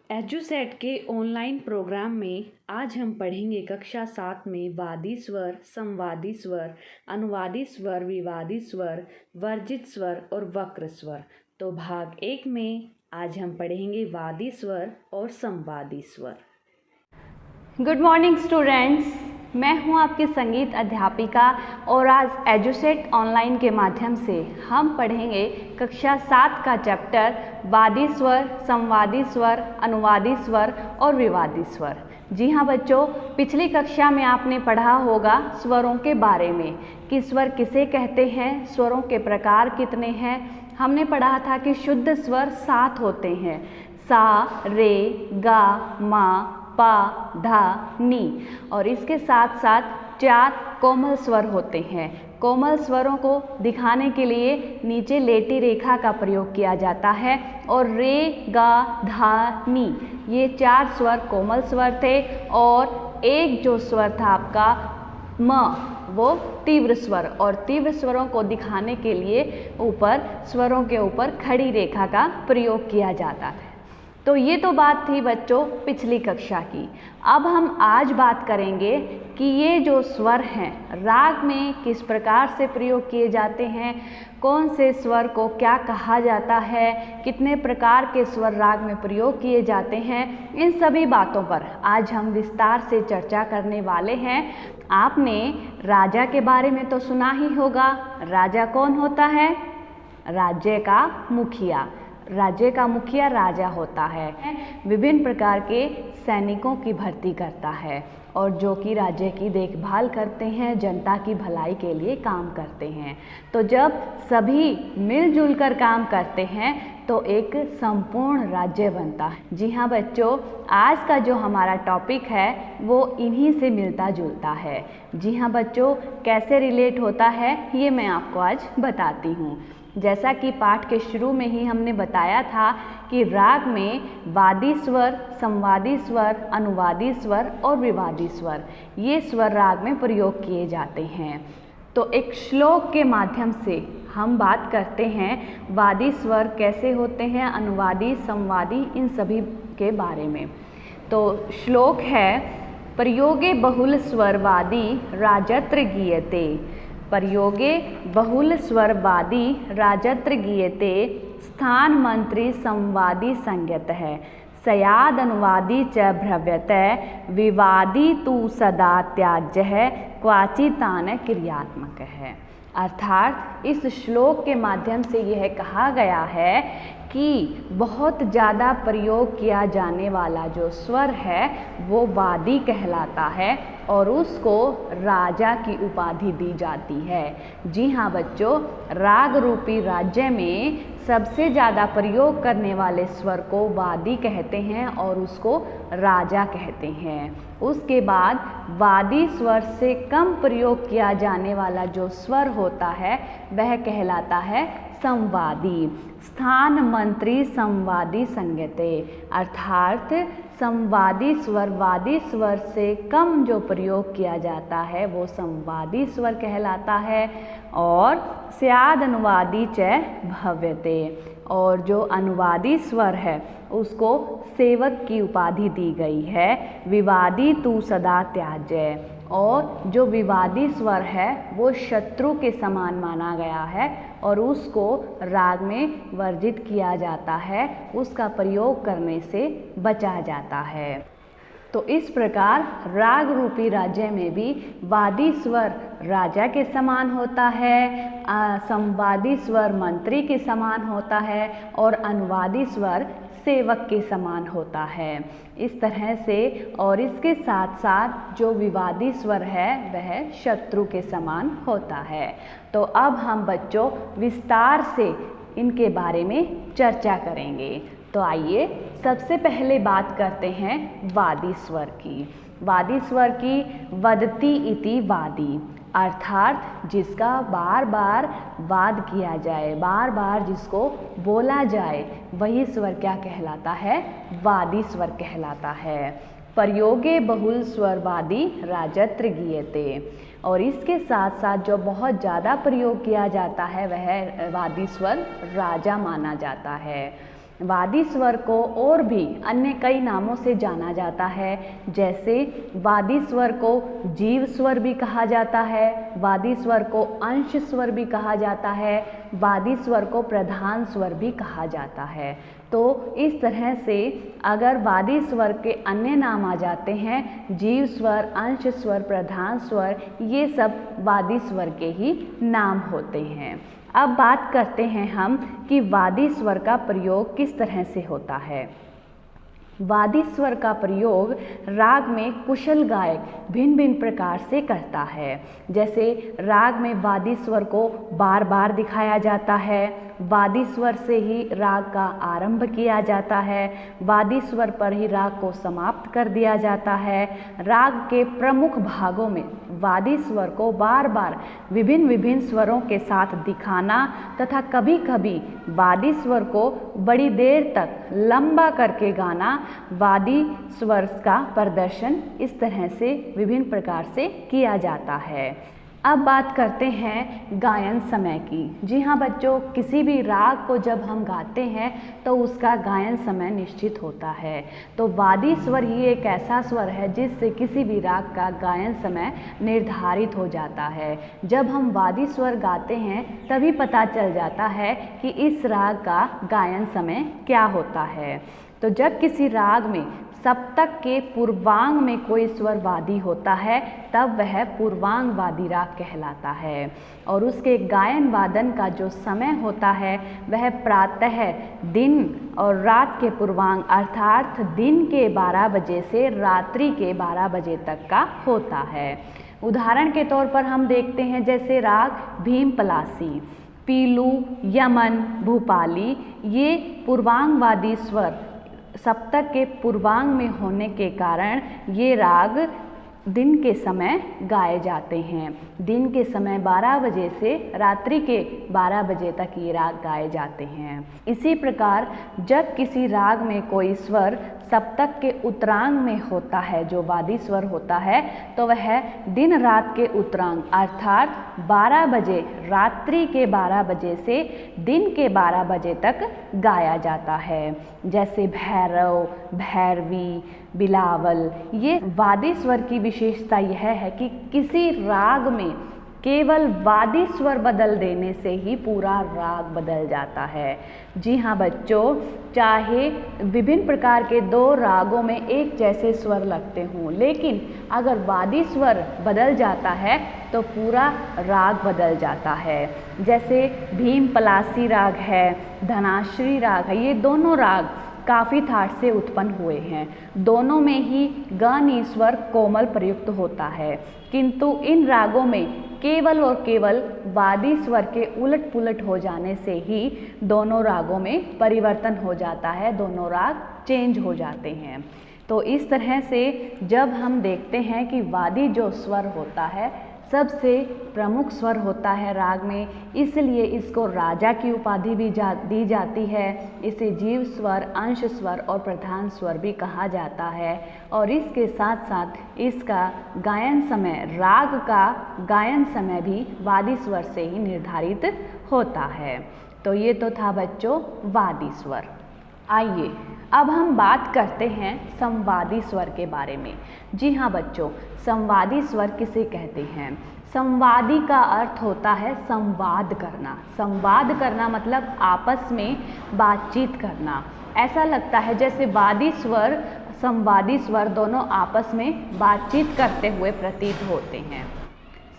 Edusat के online programme में आज हम पढ़ेंगे कक्षा 7 में वादी स्वर, संवादी स्वर, अनुवादी स्वर, विवादी स्वर, वर्जित स्वर और वक्र स्वर। तो भाग 1 में आज हम पढ़ेंगे वादी स्वर और संवादी स्वर। गुड मॉर्निंग स्टूडेंट्स, मैं हूं आपकी संगीत अध्यापिका और आज एजुसेट ऑनलाइन के माध्यम से हम पढ़ेंगे कक्षा 7 का चैप्टर वादी स्वर, संवादी स्वर, अनुवादी स्वर और विवादी स्वर। जी हाँ बच्चों, पिछली कक्षा में आपने पढ़ा होगा स्वरों के बारे में कि स्वर किसे कहते हैं, स्वरों के प्रकार कितने हैं। हमने पढ़ा था कि शुद्ध स्वर 7 होते हैं, सा, रे, गा, मा, पा, धा, नी, और इसके साथ साथ 4 कोमल स्वर होते हैं। कोमल स्वरों को दिखाने के लिए नीचे लेटी रेखा का प्रयोग किया जाता है और रे, गा, धा, नी ये 4 स्वर कोमल स्वर थे और एक जो स्वर था आपका म वो तीव्र स्वर, और तीव्र स्वरों को दिखाने के लिए ऊपर स्वरों के ऊपर खड़ी रेखा का प्रयोग किया जाता है। तो ये तो बात थी बच्चों पिछली कक्षा की। अब हम आज बात करेंगे कि ये जो स्वर हैं राग में किस प्रकार से प्रयोग किए जाते हैं, कौन से स्वर को क्या कहा जाता है, कितने प्रकार के स्वर राग में प्रयोग किए जाते हैं, इन सभी बातों पर आज हम विस्तार से चर्चा करने वाले हैं। आपने राजा के बारे में तो सुना ही होगा। राजा कौन होता है? राज्य का मुखिया। राज्य का मुखिया राजा होता है। विभिन्न प्रकार के सैनिकों की भर्ती करता है और जो कि राज्य की देखभाल करते हैं, जनता की भलाई के लिए काम करते हैं। तो जब सभी मिलजुल कर काम करते हैं तो एक संपूर्ण राज्य बनता है। जी हाँ बच्चों, आज का जो हमारा टॉपिक है वो इन्हीं से मिलता जुलता है। जी हाँ बच्चों, कैसे रिलेट होता है ये मैं आपको आज बताती हूँ। जैसा कि पाठ के शुरू में ही हमने बताया था कि राग में वादी स्वर, संवादी स्वर, अनुवादी स्वर और विवादी स्वर ये स्वर राग में प्रयोग किए जाते हैं। तो एक श्लोक के माध्यम से हम बात करते हैं वादी स्वर कैसे होते हैं, अनुवादी, संवादी, इन सभी के बारे में। तो श्लोक है, प्रयोगे बहुल स्वरवादी राजत्र गीयते। प्रयोगे बहुल स्वरवादी राजत्र गीयते, स्थान मंत्री संवादी संज्ञत है। सयाद अनुवादी च भ्रव्यत, विवादी तु सदा त्याज्य है, क्वाचितान क्रियात्मक है। अर्थात इस श्लोक के माध्यम से यह कहा गया है कि बहुत ज़्यादा प्रयोग किया जाने वाला जो स्वर है वो वादी कहलाता है और उसको राजा की उपाधि दी जाती है। जी हाँ बच्चों, राग रूपी राज्य में सबसे ज़्यादा प्रयोग करने वाले स्वर को वादी कहते हैं और उसको राजा कहते हैं। उसके बाद वादी स्वर से कम प्रयोग किया जाने वाला जो स्वर होता है वह कहलाता है संवादी। स्थान मंत्री संवादी संज्ञते, अर्थात संवादी स्वर वादी स्वर से कम जो प्रयोग किया जाता है वो संवादी स्वर कहलाता है। और स्याद अनुवादी च भव्यते, और जो अनुवादी स्वर है उसको सेवक की उपाधि दी गई है। विवादी तु सदा त्याज्य, और जो विवादी स्वर है वो शत्रु के समान माना गया है और उसको राग में वर्जित किया जाता है, उसका प्रयोग करने से बचा जाता है। तो इस प्रकार राग रूपी राज्य में भी वादी स्वर राजा के समान होता है, संवादी स्वर मंत्री के समान होता है और अनुवादी स्वर सेवक के समान होता है। इस तरह से, और इसके साथ साथ जो विवादी स्वर है वह शत्रु के समान होता है। तो अब हम बच्चों विस्तार से इनके बारे में चर्चा करेंगे। तो आइए सबसे पहले बात करते हैं वादी स्वर की। वादी स्वर की वदति इति वादी, अर्थात जिसका बार बार वाद किया जाए, बार बार जिसको बोला जाए, वही स्वर क्या कहलाता है? वादी स्वर कहलाता है। प्रयोगे बहुल स्वरवादी राजत्र गीयते, और इसके साथ साथ जो बहुत ज़्यादा प्रयोग किया जाता है वह वादी स्वर राजा माना जाता है। वादी स्वर को और भी अन्य कई नामों से जाना जाता है, जैसे वादी स्वर को जीव स्वर भी कहा जाता है, वादी स्वर को अंश स्वर भी कहा जाता है, वादी स्वर को प्रधान स्वर भी कहा जाता है। तो इस तरह से अगर वादी स्वर के अन्य नाम आ जाते हैं, जीव स्वर, अंश स्वर, प्रधान स्वर, ये सब वादी स्वर के ही नाम होते हैं। अब बात करते हैं हम कि वादी स्वर का प्रयोग किस तरह से होता है। वादी स्वर का प्रयोग राग में कुशल गायक भिन्न भिन्न प्रकार से करता है। जैसे राग में वादी स्वर को बार बार दिखाया जाता है, वादी स्वर से ही राग का आरंभ किया जाता है, वादी स्वर पर ही राग को समाप्त कर दिया जाता है। राग के प्रमुख भागों में वादी स्वर को बार बार विभिन्न विभिन्न स्वरों के साथ दिखाना तथा कभी कभी वादी स्वर को बड़ी देर तक लंबा करके गाना, वादी स्वर का प्रदर्शन इस तरह से विभिन्न प्रकार से किया जाता है। अब बात करते हैं गायन समय की। जी हाँ बच्चों, किसी भी राग को जब हम गाते हैं तो उसका गायन समय निश्चित होता है। तो वादी स्वर ही एक ऐसा स्वर है जिससे किसी भी राग का गायन समय निर्धारित हो जाता है। जब हम वादी स्वर गाते हैं तभी पता चल जाता है कि इस राग का गायन समय क्या होता है। तो जब किसी राग में सप्तक के पूर्वांग में कोई स्वर वादी होता है तब वह पूर्वांग वादी राग कहलाता है। और उसके गायन वादन का जो समय होता है वह प्रातः दिन और रात के पूर्वांग अर्थात दिन के 12 बजे से रात्रि के 12 बजे तक का होता है। उदाहरण के तौर पर हम देखते हैं जैसे राग भीम पलासी, पीलू, यमन, भूपाली, ये पूर्वांग वादी स्वर सप्तक के पूर्वांग में होने के कारण ये राग दिन के समय गाए जाते हैं। दिन के समय 12 बजे से रात्रि के 12 बजे तक ये राग गाए जाते हैं। इसी प्रकार जब किसी राग में कोई स्वर सप्तक के उत्तरांग में होता है, जो वादी स्वर होता है, तो वह दिन रात के उत्तरांग अर्थात 12 बजे रात्रि के 12 बजे से दिन के 12 बजे तक गाया जाता है। जैसे भैरव, भैरवी, बिलावल, ये वादी स्वर की विशेषता यह है कि किसी राग में केवल वादी स्वर बदल देने से ही पूरा राग बदल जाता है। जी हाँ बच्चों, चाहे विभिन्न प्रकार के 2 रागों में एक जैसे स्वर लगते हों, लेकिन अगर वादी स्वर बदल जाता है तो पूरा राग बदल जाता है। जैसे भीम पलासी राग है, धनाश्री राग है, ये दोनों राग काफ़ी ठाट से उत्पन्न हुए हैं। दोनों में ही ग नी स्वर कोमल प्रयुक्त होता है, किंतु इन रागों में केवल और केवल वादी स्वर के उलट पुलट हो जाने से ही दोनों रागों में परिवर्तन हो जाता है, दोनों राग चेंज हो जाते हैं। तो इस तरह से जब हम देखते हैं कि वादी जो स्वर होता है सबसे प्रमुख स्वर होता है राग में, इसलिए इसको राजा की उपाधि भी दी जाती है। इसे जीव स्वर, अंश स्वर और प्रधान स्वर भी कहा जाता है। और इसके साथ साथ इसका गायन समय, राग का गायन समय भी वादी स्वर से ही निर्धारित होता है। तो ये तो था बच्चों वादी स्वर। आइए अब हम बात करते हैं संवादी स्वर के बारे में। जी हाँ बच्चों, संवादी स्वर किसे कहते हैं? संवादी का अर्थ होता है संवाद करना। संवाद करना मतलब आपस में बातचीत करना। ऐसा लगता है जैसे वादी स्वर, संवादी स्वर दोनों आपस में बातचीत करते हुए प्रतीत होते हैं।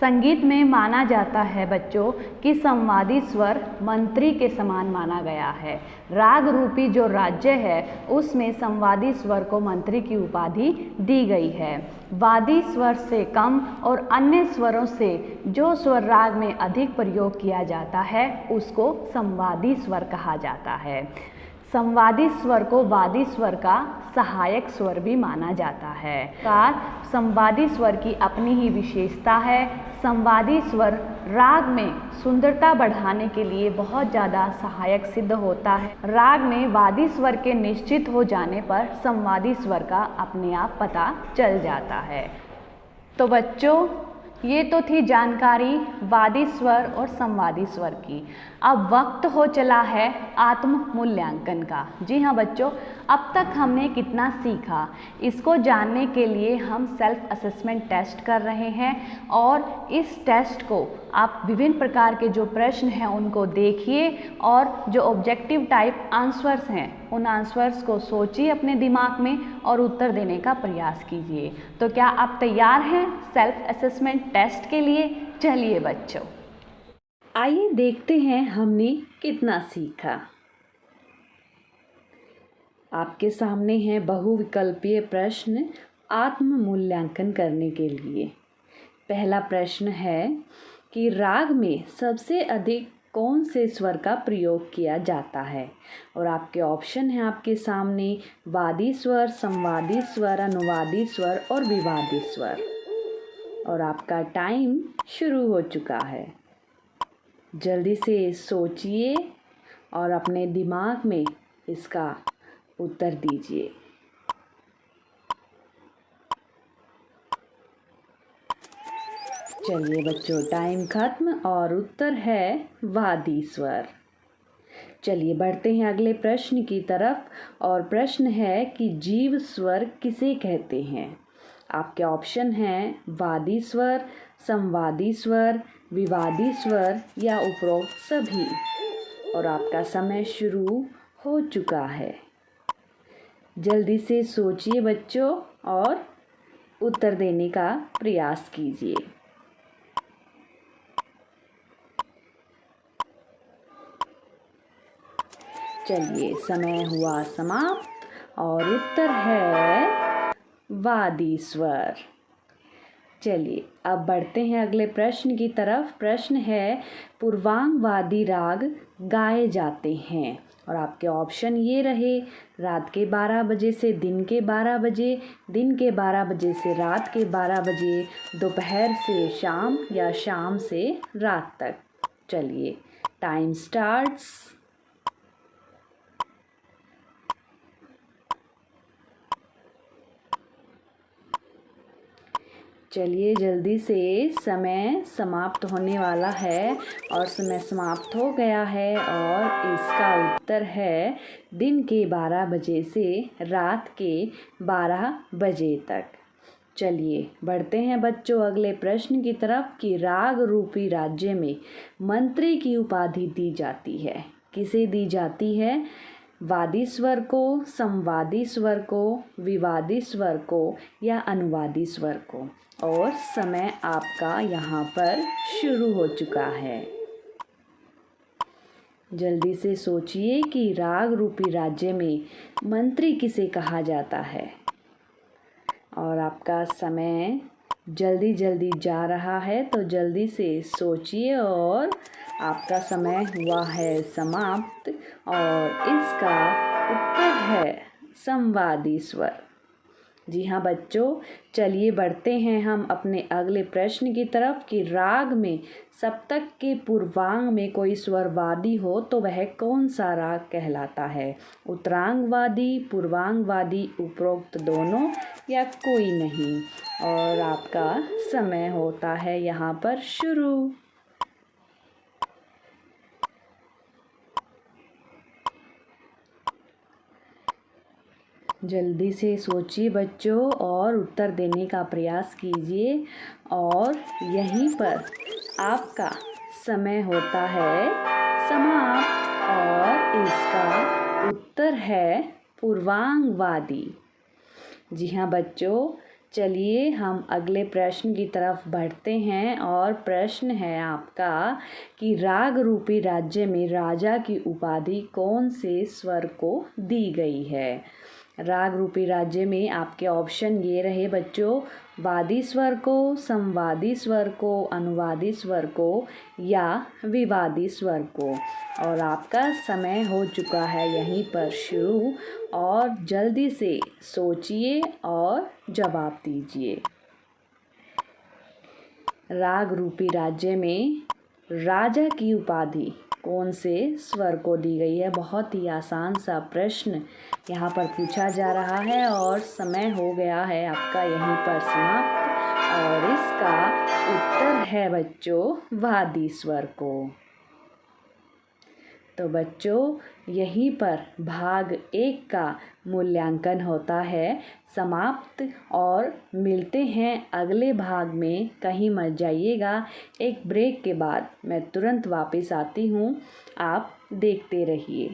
संगीत में माना जाता है बच्चों कि संवादी स्वर मंत्री के समान माना गया है। राग रूपी जो राज्य है उसमें संवादी स्वर को मंत्री की उपाधि दी गई है। वादी स्वर से कम और अन्य स्वरों से जो स्वर राग में अधिक प्रयोग किया जाता है उसको संवादी स्वर कहा जाता है। संवादी स्वर को वादी स्वर का सहायक स्वर भी माना जाता है। संवादी स्वर की अपनी ही विशेषता है। संवादी स्वर राग में सुंदरता बढ़ाने के लिए बहुत ज़्यादा सहायक सिद्ध होता है। राग में वादी स्वर के निश्चित हो जाने पर संवादी स्वर का अपने आप पता चल जाता है। तो बच्चों, ये तो थी जानकारी वादी स्वर और संवादी स्वर की। अब वक्त हो चला है आत्म मूल्यांकन का। जी हाँ बच्चों, अब तक हमने कितना सीखा इसको जानने के लिए हम सेल्फ असेसमेंट टेस्ट कर रहे हैं और इस टेस्ट को आप विभिन्न प्रकार के जो प्रश्न हैं उनको देखिए और जो ऑब्जेक्टिव टाइप आंसर्स हैं उन आंसर्स को सोचिए अपने दिमाग में और उत्तर देने का प्रयास कीजिए। तो क्या आप तैयार हैं सेल्फ असेसमेंट टेस्ट के लिए? चलिए बच्चों, आइए देखते हैं हमने कितना सीखा। आपके सामने है बहुविकल्पीय प्रश्न आत्म मूल्यांकन करने के लिए। पहला प्रश्न है कि राग में सबसे अधिक कौन से स्वर का प्रयोग किया जाता है? और आपके ऑप्शन हैं आपके सामने वादी स्वर, संवादी स्वर, अनुवादी स्वर और विवादी स्वर। और आपका टाइम शुरू हो चुका है। जल्दी से सोचिए और अपने दिमाग में इसका उत्तर दीजिए। चलिए बच्चों, टाइम खत्म और उत्तर है वादी स्वर। चलिए बढ़ते हैं अगले प्रश्न की तरफ और प्रश्न है कि जीव स्वर किसे कहते हैं? आपके ऑप्शन हैं वादी स्वर, संवादी स्वर, विवादी स्वर या उपरोक्त सभी। और आपका समय शुरू हो चुका है। जल्दी से सोचिए बच्चों और उत्तर देने का प्रयास कीजिए। चलिए, समय हुआ समाप्त और उत्तर है वादी स्वर। चलिए अब बढ़ते हैं अगले प्रश्न की तरफ। प्रश्न है पूर्वांग वादी राग गाए जाते हैं। और आपके ऑप्शन ये रहे रात के 12 बजे से दिन के 12 बजे, दिन के 12 बजे से रात के 12 बजे, दोपहर से शाम या शाम से रात तक। चलिए, टाइम स्टार्ट्स। चलिए जल्दी से, समय समाप्त होने वाला है और समय समाप्त हो गया है और इसका उत्तर है दिन के 12 बजे से रात के 12 बजे तक। चलिए बढ़ते हैं बच्चों अगले प्रश्न की तरफ कि राग रूपी राज्य में मंत्री की उपाधि दी जाती है। किसे दी जाती है? वादी स्वर को, संवादी स्वर को, विवादी स्वर को या अनुवादी स्वर को। और समय आपका यहाँ पर शुरू हो चुका है। जल्दी से सोचिए कि राग रूपी राज्य में मंत्री किसे कहा जाता है। और आपका समय जल्दी जल्दी जा रहा है, तो जल्दी से सोचिए और आपका समय हुआ है समाप्त और इसका उत्तर है संवादी स्वर। जी हाँ बच्चों, चलिए बढ़ते हैं हम अपने अगले प्रश्न की तरफ कि राग में सप्तक के पूर्वांग में कोई स्वर वादी हो तो वह कौन सा राग कहलाता है? उत्तरांग वादी, पूर्वांग वादी, उपरोक्त दोनों या कोई नहीं। और आपका समय होता है यहाँ पर शुरू। जल्दी से सोचिए बच्चों और उत्तर देने का प्रयास कीजिए। और यहीं पर आपका समय होता है समाप्त और इसका उत्तर है पूर्वांग वादी। जी हाँ बच्चों, चलिए हम अगले प्रश्न की तरफ बढ़ते हैं और प्रश्न है आपका कि राग रूपी राज्य में राजा की उपाधि कौन से स्वर को दी गई है? राग रूपी राज्य में आपके ऑप्शन ये रहे बच्चों वादी स्वर को, संवादी स्वर को, अनुवादी स्वर को या विवादी स्वर को। और आपका समय हो चुका है यहीं पर शुरू और जल्दी से सोचिए और जवाब दीजिए। राग रूपी राज्य में राजा की उपाधि कौन से स्वर को दी गई है? बहुत ही आसान सा प्रश्न यहाँ पर पूछा जा रहा है और समय हो गया है आपका यहीं पर समाप्त और इसका उत्तर है बच्चों वादी स्वर को। तो बच्चों यहीं पर भाग 1 का मूल्यांकन होता है समाप्त, और मिलते हैं अगले भाग में। कहीं मत जाइएगा, एक ब्रेक के बाद मैं तुरंत वापस आती हूँ, आप देखते रहिए।